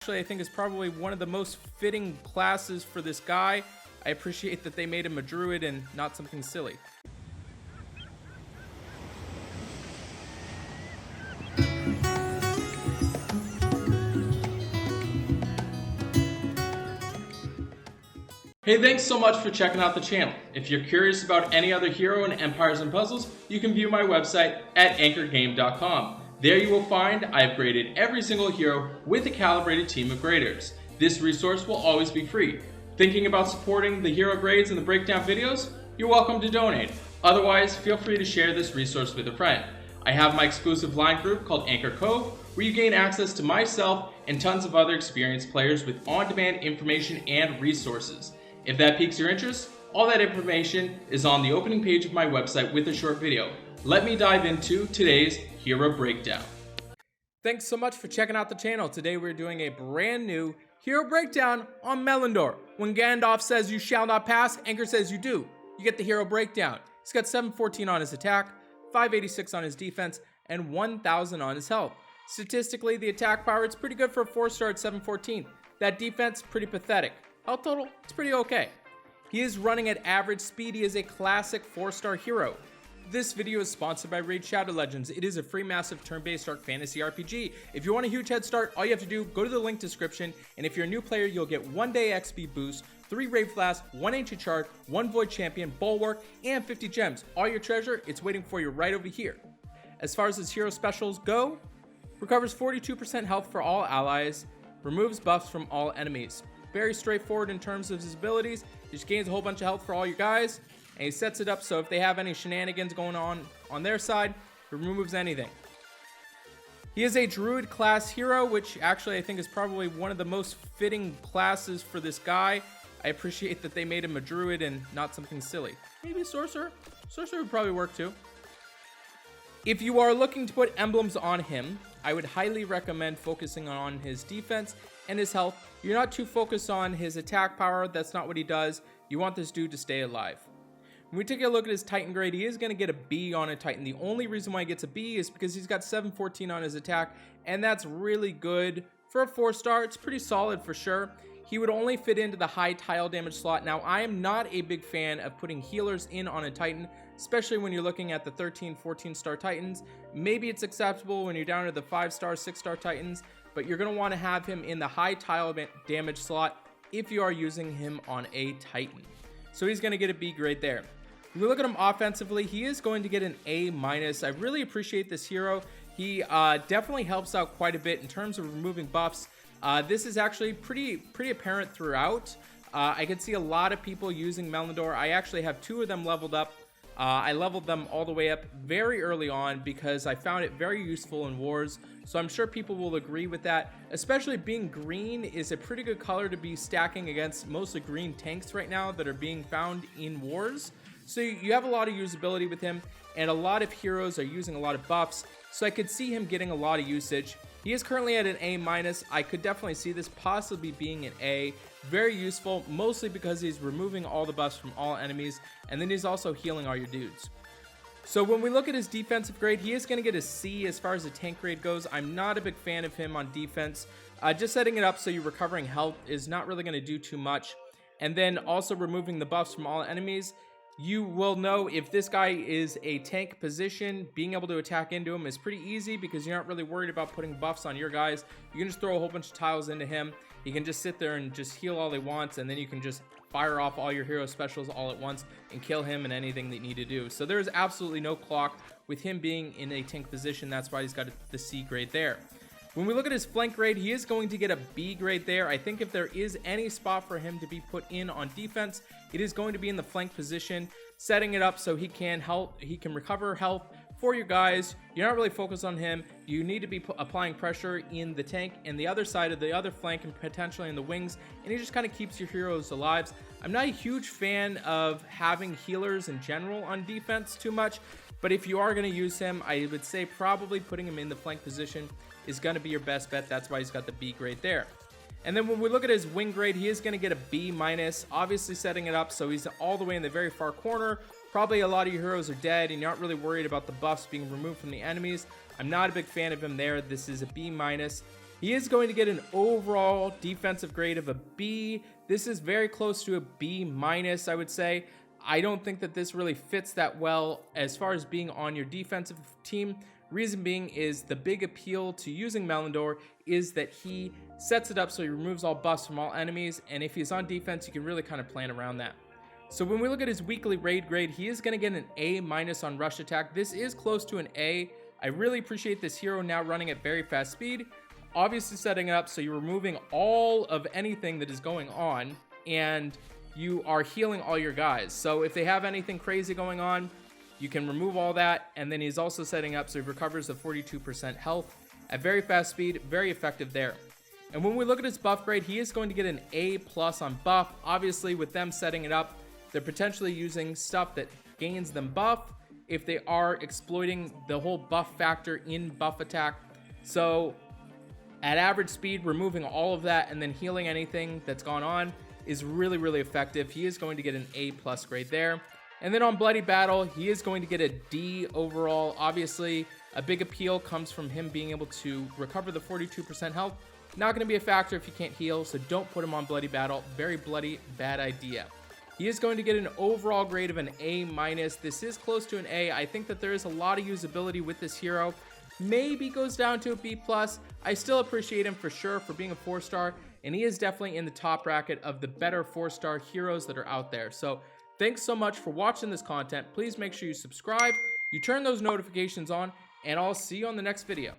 Actually, I think is probably one of the most fitting classes for this guy. I appreciate that they made him a druid and not something silly. Hey, thanks so much for checking out the channel. If you're curious about any other hero in Empires and Puzzles, you can view my website at anchorgame.com. There you will find I've graded every single hero with a calibrated team of graders. This resource will always be free. Thinking about supporting the hero grades and the breakdown videos? You're welcome to donate. Otherwise, feel free to share this resource with a friend. I have my exclusive line group called Anchor Cove, where you gain access to myself and tons of other experienced players with on-demand information and resources. If that piques your interest, all that information is on the opening page of my website with a short video. Let me dive into today's hero breakdown. Thanks so much for checking out the channel. Today we're doing a brand new hero breakdown on Melendor. When Gandalf says you shall not pass, Anchor says you do. You get the hero breakdown. He's got 714 on his attack, 586 on his defense, and 1000 on his health. Statistically, the attack power, it's pretty good for a 4-star at 714. That defense, pretty pathetic. Health total, it's pretty okay. He is running at average speed. He is a classic 4-star hero. This video is sponsored by Raid Shadow Legends. It is a free massive turn-based dark fantasy RPG. If you want a huge head start, all you have to do, go to the link description, and if you're a new player, you'll get 1 day XP boost, 3 Raid Flasks, 1 Ancient Shard, 1 Void Champion, Bulwark, and 50 gems. All your treasure, it's waiting for you right over here. As far as his hero specials go, recovers 42% health for all allies, removes buffs from all enemies. Very straightforward in terms of his abilities. He just gains a whole bunch of health for all your guys, and he sets it up so if they have any shenanigans going on their side, he removes anything. He is a druid class hero, which actually I think is probably one of the most fitting classes for this guy. I appreciate that they made him a druid and not something silly. Maybe sorcerer. Sorcerer would probably work too. If you are looking to put emblems on him, I would highly recommend focusing on his defense and his health. You're not too focused on his attack power. That's not what he does. You want this dude to stay alive. When we take a look at his Titan grade, he is going to get a B on a Titan. The only reason why he gets a B is because he's got 714 on his attack, and that's really good for a 4-star. It's pretty solid for sure. He would only fit into the high tile damage slot. Now, I am not a big fan of putting healers in on a Titan, especially when you're looking at the 13, 14-star Titans. Maybe it's acceptable when you're down to the 5-star, 6-star Titans, but you're going to want to have him in the high tile damage slot if you are using him on a Titan. So he's going to get a B grade there. When we look at him offensively, he is going to get an A-. I really appreciate this hero. He definitely helps out quite a bit in terms of removing buffs. This is actually pretty apparent throughout. I can see a lot of people using Melendor. I actually have 2 of them leveled up. I leveled them all the way up very early on because I found it very useful in wars. So I'm sure people will agree with that. Especially being green is a pretty good color to be stacking against mostly green tanks right now that are being found in wars. So you have a lot of usability with him, and a lot of heroes are using a lot of buffs. So I could see him getting a lot of usage. He is currently at an A-. I could definitely see this possibly being an A. Very useful, mostly because he's removing all the buffs from all enemies, and then he's also healing all your dudes. So when we look at his defensive grade, he is going to get a C as far as the tank grade goes. I'm not a big fan of him on defense. Just setting it up so you're recovering health is not really going to do too much. And then also removing the buffs from all enemies. You will know if this guy is a tank position, being able to attack into him is pretty easy because you're not really worried about putting buffs on your guys. You can just throw a whole bunch of tiles into him. He can just sit there and just heal all he wants, and then you can just fire off all your hero specials all at once and kill him and anything that you need to do. So there's absolutely no clock with him being in a tank position. That's why he's got the C grade there. When we look at his flank grade, he is going to get a B grade there. I think if there is any spot for him to be put in on defense, it is going to be in the flank position, setting it up so he can recover health for your guys. You're not really focused on him. You need to be applying pressure in the tank and the other side of the other flank and potentially in the wings, and he just kind of keeps your heroes alive. I'm not a huge fan of having healers in general on defense too much, but if you are going to use him, I would say probably putting him in the flank position is going to be your best bet. That's why he's got the B grade there. And then when we look at his wing grade, he is going to get a B-, obviously setting it up so he's all the way in the very far corner. Probably a lot of your heroes are dead and you're not really worried about the buffs being removed from the enemies. I'm not a big fan of him there. This is a B-. He is going to get an overall defensive grade of a B. This is very close to a B minus, I would say. I don't think that this really fits that well as far as being on your defensive team. Reason being is the big appeal to using Melendor is that he sets it up so he removes all buffs from all enemies, and if he's on defense, you can really kind of plan around that. So when we look at his weekly raid grade, he is going to get an A minus on rush attack. This is close to an A. I really appreciate this hero now running at very fast speed. Obviously setting it up so you're removing all of anything that is going on, and you are healing all your guys. So if they have anything crazy going on, you can remove all that. And then he's also setting up so he recovers the 42% health at very fast speed. Very effective there. And when we look at his buff grade, he is going to get an A plus on buff. Obviously with them setting it up, they're potentially using stuff that gains them buff if they are exploiting the whole buff factor in buff attack. So at average speed, removing all of that and then healing anything that's gone on is really, really effective. He is going to get an A plus grade there. And then on Bloody Battle, he is going to get a D overall. Obviously, a big appeal comes from him being able to recover the 42% health. Not going to be a factor if you can't heal, so don't put him on Bloody Battle. Very bloody, bad idea. He is going to get an overall grade of an A minus. This is close to an A. I think that there is a lot of usability with this hero. Maybe goes down to a B plus. I still appreciate him for sure for being a 4-star, and he is definitely in the top bracket of the better 4-star heroes that are out there. So thanks so much for watching this content. Please make sure you subscribe, you turn those notifications on, and I'll see you on the next video.